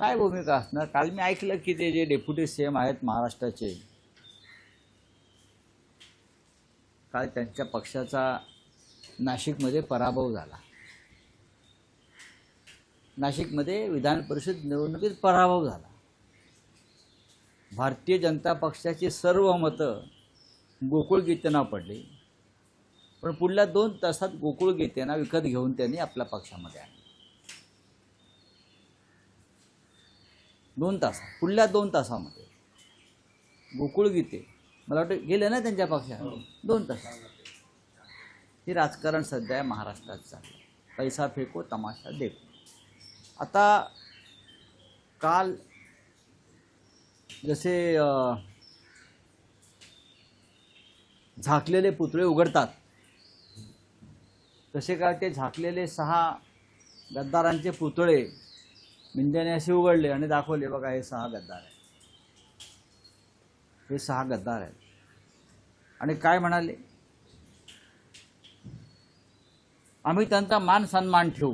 काय भूमिका असणार? काल मी ऐकलं की ते जे डेप्युटी सीएम आहेत महाराष्ट्राचे, काल त्यांच्या पक्षाचा नाशिकमध्ये पराभव झाला. नाशिकमध्ये विधान परिषद निवडणुकीत पराभव झाला. भारतीय जनता पक्षाची सर्व मतं गोकुळ गीतेंना पडली, पण पुढल्या 2 तासात गोकुळ गीतेंना विकत घेऊन त्यांनी आपल्या पक्षामध्ये आणले. 2 तासात, पुढल्या 2 तासामध्ये गोकुळ गीते मला वाटतं गेले ना त्यांच्या पक्षात 2 तासात. हे राजकारण सध्या महाराष्ट्रात चाललं. पैसा फेको तमाशा देखो. आता काल जसे झाकलेले पुतळे उघडतात तसे काय ते झाकलेले 6 गद्दारांचे पुतळे मिंद्याने असे उघडले आणि दाखवले, बघा हे 6 गद्दार आहेत, हे 6 गद्दार आहेत. आणि काय म्हणाले, आम्ही त्यांचा मान सन्मान ठेवू.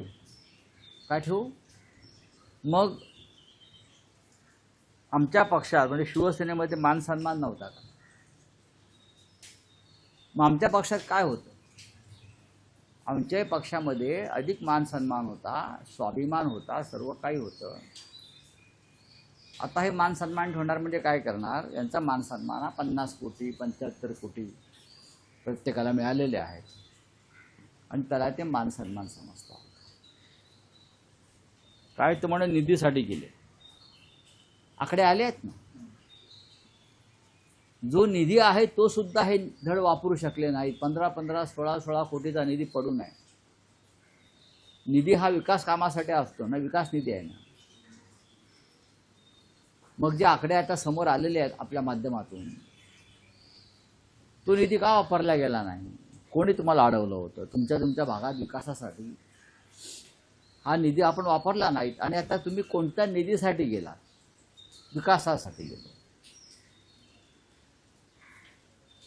काय ठेवू? मग आमच्या पक्षात म्हणजे शिवसेनेमध्ये मान सन्मान नव्हता का? मग आमच्या पक्षात काय होतं? आमच्या पक्षामध्ये अधिक मान सन्मान होता, स्वाभिमान होता, सर्व काही होतं. आता हे मान सन्मान ठेवणार म्हणजे काय करणार? यांचा मान सन्मान हा 50 कोटी 75 कोटी प्रत्येकाला मिळालेले आहेत आणि त्याला ते मान सन्मान समजतात. काय तर म्हणून निधीसाठी गेले. आकडे आले आहेत ना. जो निधी आहे तो सुद्धा हे धड वापरू शकले नाहीत. 15-15, 16-16 कोटीचा निधी पडून आहे. निधी हा विकास कामासाठी असतो ना, विकास निधी आहे ना. मग जे आकडे आता समोर आलेले आहेत आपल्या माध्यमातून, तो निधी का वापरला गेला नाही? कोणी तुम्हाला अडवलं होतं? तुमच्या भागात विकासासाठी हा निधी आपण वापरला नाहीत. आणि आता तुम्ही कोणत्या निधीसाठी गेला? विकासासाठी गेलो.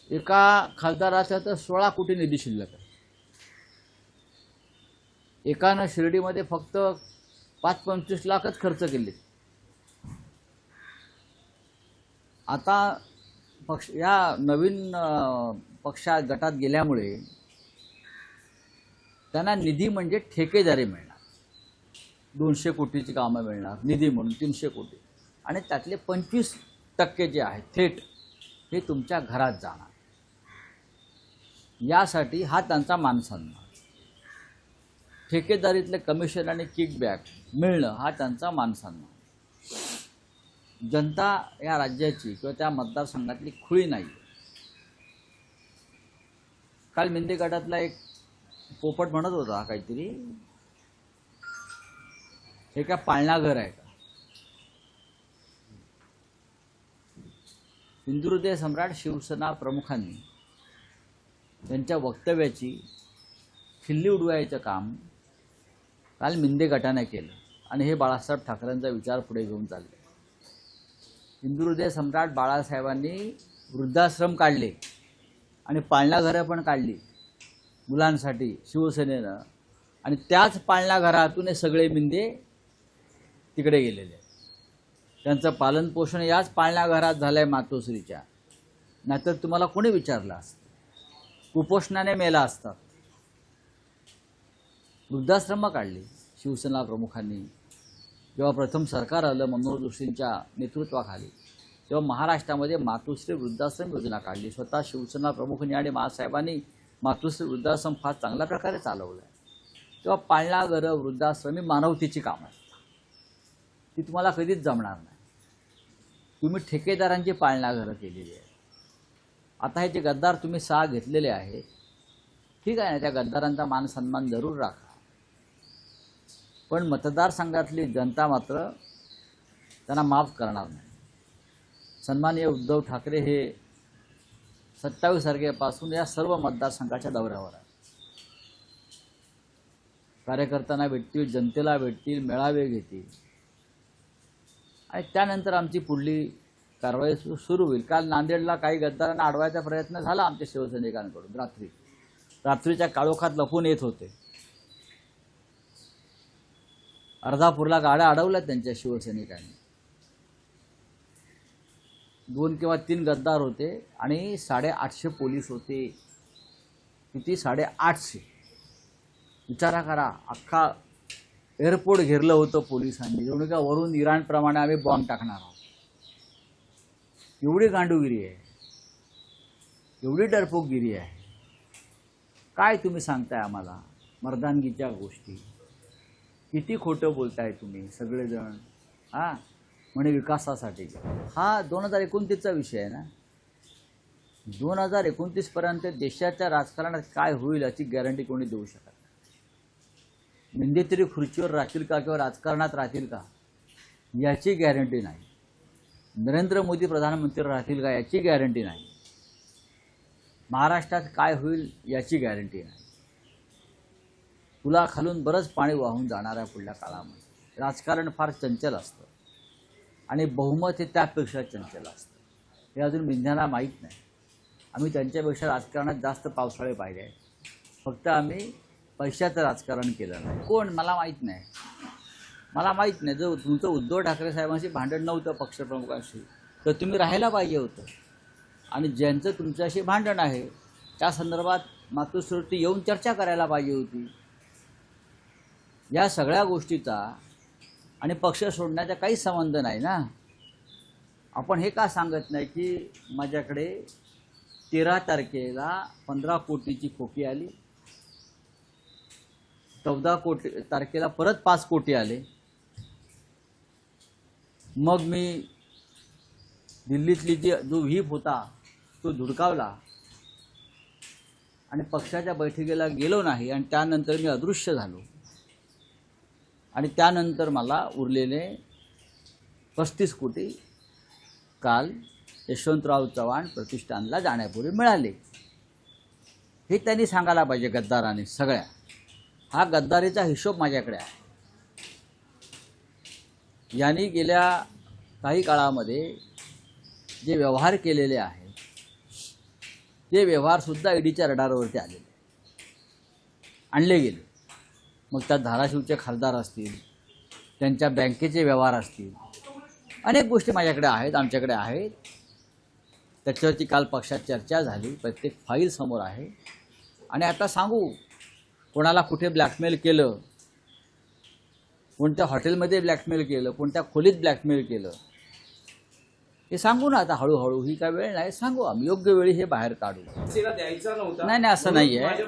एका खासदाराचा तर 16 कोटी निधी शिल्लक आहे. एकानं शिर्डीमध्ये फक्त 5-25 लाखच खर्च केले. आता या नवीन पक्षात गटात गेल्यामुळे त्यांना निधी म्हणजे ठेकेदारी मिळणार. 200 कोटीची कामं मिळणार निधी म्हणून, 300 कोटी. आणि त्यातले 25% जे आहेत थेट हे तुमच्या घरात जाणार. यासाठी हा त्यांचा मानसन्मान. ठेकेदारीतले कमिशन आणि किकबॅक मिळणं हा त्यांचा मानसन्मान. जनता या राज्याची किंवा त्या मतदारसंघातली खुळी नाही. काल मिंदे गटातला एक पोपट म्हणत होता काहीतरी, हे काय पाळणा घर आहे का? हिंदुहृदय सम्राट शिवसेना प्रमुखांनी त्यांच्या वक्तव्याची खिल्ली उडवायचं काम काल मिंदे गटाने केलं आणि हे बाळासाहेब ठाकरेंचा विचार पुढे घेऊन चालले. हिंदुहृदय सम्राट बाळासाहेबांनी वृद्धाश्रम काढले आणि पाळणा घरं पण काढली मुलांसाठी शिवसेनेनं, आणि त्याच पाळणा घरातून हे सगळे मिंदे तिकडे गेलेले. त्यांचं पालनपोषण याच पाळणा घरात झालं आहे मातोश्रीच्या. नाहीतर तुम्हाला कोणी विचारलं असतं? कुपोषणाने मेला असतात. वृद्धाश्रम काढली शिवसेना प्रमुखांनी. जेव्हा प्रथम सरकार आलं मनोहर जोशींच्या नेतृत्वाखाली, तेव्हा महाराष्ट्रामध्ये मातोश्री वृद्धाश्रम योजना काढली. स्वतः शिवसेना प्रमुखांनी आणि महासाहेबांनी मातोश्री वृद्धाश्रम फार चांगल्या प्रकारे चालवलं आहे. तेव्हा पाळणा घरं, वृद्धाश्रम ही मानवतेची कामं आहेत. ती तुम्हाला कधीच जमणार नाही. तुम्ही ठेकेदारांची पाळणा घरं केलेली आहेत. आता हे जे गद्दार तुम्ही 6 घेतलेले आहेत, ठीक आहे ना, त्या गद्दारांचा मान सन्मान जरूर राखा. पण मतदारसंघातली जनता मात्र त्यांना माफ करणार नाही. सन्माननीय उद्धव ठाकरे हे 27 तारखेपासून या सर्व मतदारसंघाच्या दौऱ्यावर आहे. कार्यकर्त्यांना भेटतील, जनतेला भेटतील, मेळावे घेतील आणि त्यानंतर आमची पुढली कारवाई सुरू होईल. काल नांदेडला काही गद्दारांना अडवायचा प्रयत्न झाला आमच्या शिवसैनिकांकडून. रात्रीच्या काळोखात लपून येत होते. अर्धापूरला गाड्या अडवल्या त्यांच्या शिवसैनिकांनी. 2 किंवा 3 गद्दार होते आणि 850 पोलीस होते. किती? 850. विचारा करा, अख्खा एअरपोर्ट घेरलं होतं पोलिसांनी. एवढं का वरून इराणप्रमाणे आम्ही बॉम्ब टाकणार आहोत. एवढी गांडूगिरी आहे, एवढी डरपोकगिरी आहे. काय तुम्ही सांगताय आम्हाला मर्दानगीच्या गोष्टी? किती खोटं बोलताय तुम्ही सगळेजण. हां, म्हणे विकासासाठी. हा 2029चा विषय आहे ना. 2029पर्यंत देशाच्या राजकारणात काय होईल याची गॅरंटी कोणी देऊ शकत नाही. म्हणजे तरी खुर्चीवर राहतील का किंवा राजकारणात राहतील का याची गॅरंटी नाही. नरेंद्र मोदी प्रधानमंत्री राहतील का याची गॅरंटी नाही. महाराष्ट्रात काय होईल याची गॅरंटी नाही. पुलाखालून बरंच पाणी वाहून जाणार आहे पुढल्या काळामध्ये. राजकारण फार चंचल असतं आणि बहुमत हे त्यापेक्षा चंचल असतं. हे अजून विज्ञानाला माहीत नाही. आम्ही त्यांच्यापेक्षा राजकारणात जास्त पावसाळे पाहिले आहेत. फक्त आम्ही पैशाचं राजकारण केलं नाही. कोण? मला माहीत नाही. मला माहीत नाही. जर तुमचं उद्धव ठाकरे साहेबांशी भांडण नव्हतं पक्षप्रमुखांशी तर तुम्ही राहायला पाहिजे होतं. आणि ज्यांचं तुमच्याशी भांडण आहे त्या संदर्भात मातोश्रीवरती येऊन चर्चा करायला पाहिजे होती. या सगळ्या गोष्टीचा आणि पक्ष सोडण्याचा काही संबंध नाही ना. आपण हे का सांगत नाही की माझ्याकडे 13 तारखेला 15 कोटीची खोकी आली, 14 तारखेला परत 5 कोटी आले. मग मी दिल्लीतली जो व्हीप होता तो धुडकावला आणि पक्षाच्या बैठकीला गेलो नाही आणि त्यानंतर मी अदृश्य झालो. आणि त्यानंतर मला उरलेले 35 कोटी काल यशवंतराव चव्हाण प्रतिष्ठानला जाण्यापूर्वी मिळाले. हे त्यांनी सांगायला पाहिजे गद्दारांनी सगळ्या. हा गद्दारीचा हिशोब माझ्याकडे आहे. यांनी गेल्या काही काळामध्ये जे व्यवहार केलेले आहेत ते व्यवहारसुद्धा ईडीच्या रडारवरती आणले गेले. मग त्यात धाराशिवचे खासदार असतील, त्यांच्या बँकेचे व्यवहार असतील, अनेक गोष्टी माझ्याकडे आहेत, आमच्याकडे आहेत. त्याच्यावरती काल पक्षात चर्चा झाली. प्रत्येक फाईल समोर आहे. आणि आता सांगू कोणाला कुठे ब्लॅकमेल केलं, कोणत्या हॉटेलमध्ये ब्लॅकमेल केलं, कोणत्या खोलीत ब्लॅकमेल केलं हे सांगू ना. आता हळूहळू, ही काय वेळ नाही, सांगू आम्ही. योग्य वेळी हे बाहेर काढू. नाही, असं नाही आहे.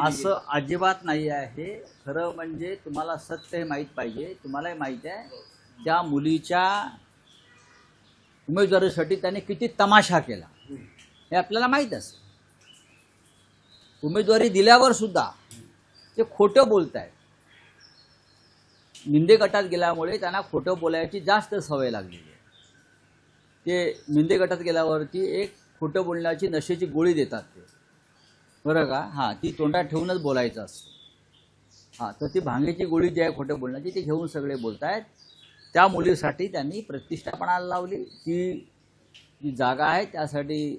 असं अजिबात नाही आहे. हे खरं म्हणजे तुम्हाला सत्य हे माहीत पाहिजे. तुम्हालाही माहीत आहे त्या मुलीच्या उमेदवारीसाठी त्याने किती तमाशा केला हे आपल्याला माहीत असतं. उमेदवारी दिल्यावर सुद्धा ते खोटं बोलत आहेत. मिंदे गटात गेल्यामुळे त्यांना खोटं बोलायची जास्त सवय लागलेली आहे. ते मिंदे गटात गेल्यावरती एक खोटं बोलण्याची नशेची गोळी देतात ते, बरं का. हां, ती तोंडात ठेवूनच बोलायचं असतं. हां, तर ती भांगेची गोळी जी आहे खोटं बोलण्याची ती घेऊन सगळे बोलत आहेत. त्या मुलीसाठी त्यांनी प्रतिष्ठापणाला लावली. ती जी जागा आहे त्यासाठी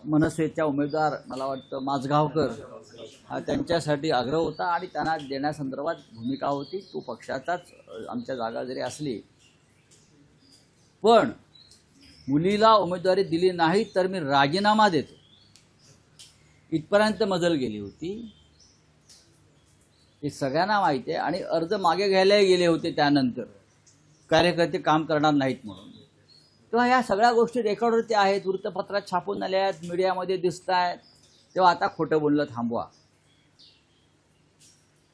मनसेच्या उमेदवार मला वाटतं माझगावकर हा त्यांच्यासाठी आग्रह होता आणि त्यांना देण्यासंदर्भात भूमिका होती. तो पक्षाचाच आमच्या जागा जरी असली पण मुलीला उमेदवारी दिली नाही तर मी राजीनामा देतो इथपर्यंत मजल गेली होती. हे सगळ्यांना माहिती आहे. आणि अर्ज मागे घ्यायलाही गेले होते त्यानंतर, कार्यकर्ते काम करणार नाहीत म्हणून. तेव्हा ह्या सगळ्या गोष्टी रेकॉर्डवरती आहेत, वृत्तपत्रात छापून आल्या आहेत, मीडियामध्ये दिसत आहेत. तेव्हा आता खोटं बोलणं थांबवा.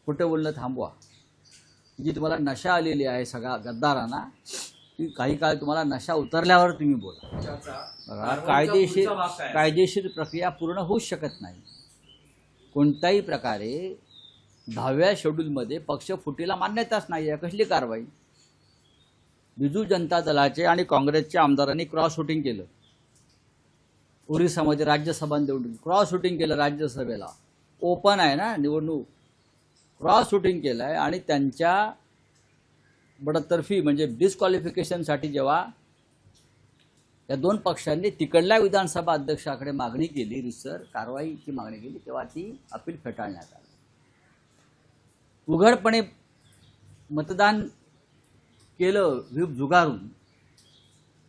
खोटं बोलणं थांबवा. जी तुम्हाला नशा आलेली आहे सगळ्या गद्दारांना, की काही काळ तुम्हाला नशा उतरल्यावर तुम्ही बोला. कायदेशीर प्रक्रिया पूर्ण होऊच शकत नाही. कोणत्याही प्रकारे 10व्या शेड्यूलमध्ये पक्ष फुटीला मान्यताच नाही आहे. कसली कारवाई? बिजू जनता दलाचे आणि काँग्रेसच्या आमदारांनी क्रॉस शूटिंग केलं. ओरिसामध्ये राज्यसभा निवडणूक क्रॉस शूटिंग केलं. राज्यसभेला ओपन आहे ना निवडणूक, क्रॉस शूटिंग केलं आहे. आणि त्यांच्या बडतर्फी म्हणजे डिस्क्वालिफिकेशनसाठी जेव्हा या दोन पक्षांनी तिकडल्या विधानसभा अध्यक्षाकडे मागणी केली, रिसर कारवाईची मागणी केली, तेव्हा ती अपील फेटाळण्यात आली. उघडपणे मतदान केलं व्हीप जुगारून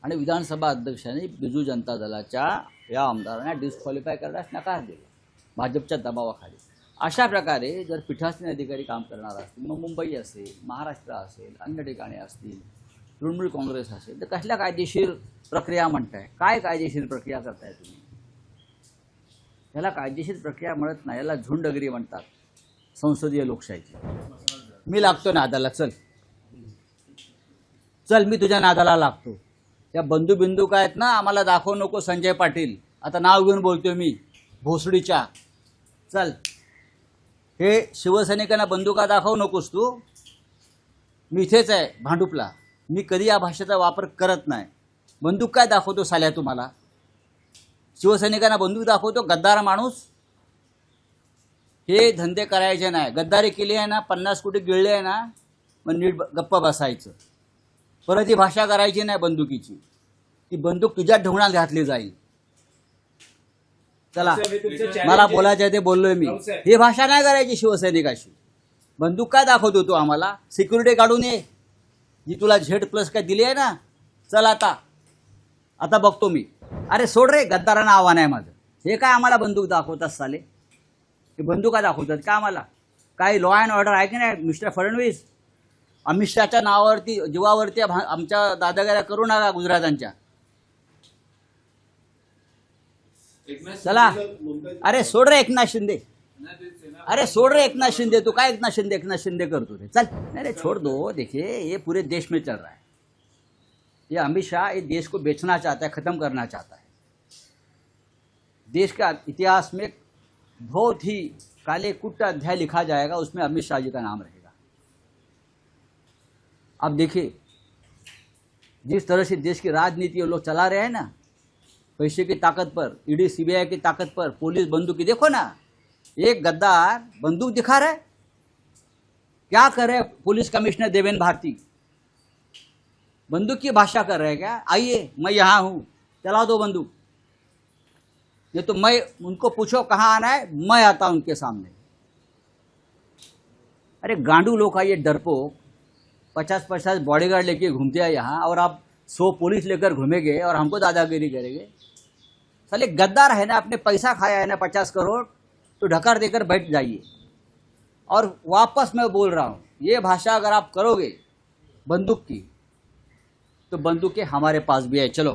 आणि विधानसभा अध्यक्षांनी बिजू जनता दलाच्या या आमदारांना डिस्क्वालिफाय करण्यास नकार दिला भाजपच्या दबावाखाली. अशा प्रकारे जर पीठासीन अधिकारी काम करणार असतील, मग मुंबई असेल, महाराष्ट्र असेल, अन्य ठिकाणी असतील, तृणमूल काँग्रेस असेल, तर कसल्या कायदेशीर प्रक्रिया म्हणताय? काय कायदेशीर प्रक्रिया करताय तुम्ही? याला कायदेशीर प्रक्रिया म्हणत नाही, याला झुंडगिरी म्हणतात संसदीय लोकशाहीची. मी लागतो नादाला, चल चल मी तुझ्या नादाला लागतो. त्या बंधू काय आहेत ना, आम्हाला दाखवू नको संजय पाटील, आता नाव घेऊन बोलतोय मी, भोसडीच्या. चल, हे शिवसैनिकांना बंदुका दाखवू नकोस तू. मी इथेच आहे भांडुपला, मी कधी या भाषेचा वापर करत नाही. बंदूक काय दाखवतो साल्या तुम्हाला? शिवसैनिकांना बंदूक दाखवतो, गद्दार माणूस. हे धंदे करायचे नाही. गद्दारी केली आहे ना, 50 कोटी गिळले आहे ना, मग नीट गप्प बसायचं. परत ही भाषा करायची नाही बंदुकीची. ती बंदूक तुझ्या ढोंगणात घातली जाईल. चला, मला बोलायचं आहे ते बोललोय मी. ही भाषा नाही करायची शिवसैनिकाशी. बंदूक काय दाखवतो तू आम्हाला? सिक्युरिटी काढून ये, जी तुला Z+ काय दिली आहे ना. चल आता बघतो मी. अरे सोड रे, गद्दारांना आव्हान आहे माझं. हे काय आम्हाला बंदूक दाखवतात साले? हे बंदुका दाखवतात का आम्हाला? काय लॉ अँड ऑर्डर आहे की नाही मिस्टर फडणवीस? अमित शहाच्या नावावरती, जीवावरती आमच्या दादागिऱ्या करू नका गुजरातांच्या. चला, अरे सोड रे एकनाथ शिंदे. अरे सोड रे एकनाथ शिंदे. तू काय एकनाथ शिंदे करतो रे? चल, नहीं रे छोड़ दो. देखिए ये पूरे देश में चल रहा है. ये अमित शाह इस देश को बेचना चाहता है, खत्म करना चाहता है. देश का इतिहास में बहुत ही काले कुट अध्याय लिखा जाएगा, उसमें अमित शाह जी का नाम रहेगा. अब देखिए जिस तरह से देश की राजनीति ये लोग चला रहे हैं ना, पैसे की ताकत पर, ईडी सीबीआई की ताकत पर, पुलिस बंदूक. देखो ना, एक गद्दार बंदूक दिखा रहा है. क्या कर रहे पुलिस कमिश्नर देवेंद्र भारती? बंदूक की भाषा कर रहे हैं क्या? आइए मैं यहाँ हूँ, चला दो बंदूक. ये तो मैं, उनको पूछो कहाँ आना है, मैं आता हूँ उनके सामने. अरे गांडू लोग का ये डरपोक 50-50 बॉडीगार्ड लेके घूमते हैं यहाँ, और आप 100 पुलिस लेकर घूमेंगे और हमको दादागिरी करेंगे. साले गद्दार है ना, आपने पैसा खाया है ना 50 करोड़, तो ढकार देकर बैठ जाइए. और वापस मैं बोल रहा हूँ, ये भाषा अगर आप करोगे बंदूक की, तो बंदूकें हमारे पास भी है. चलो.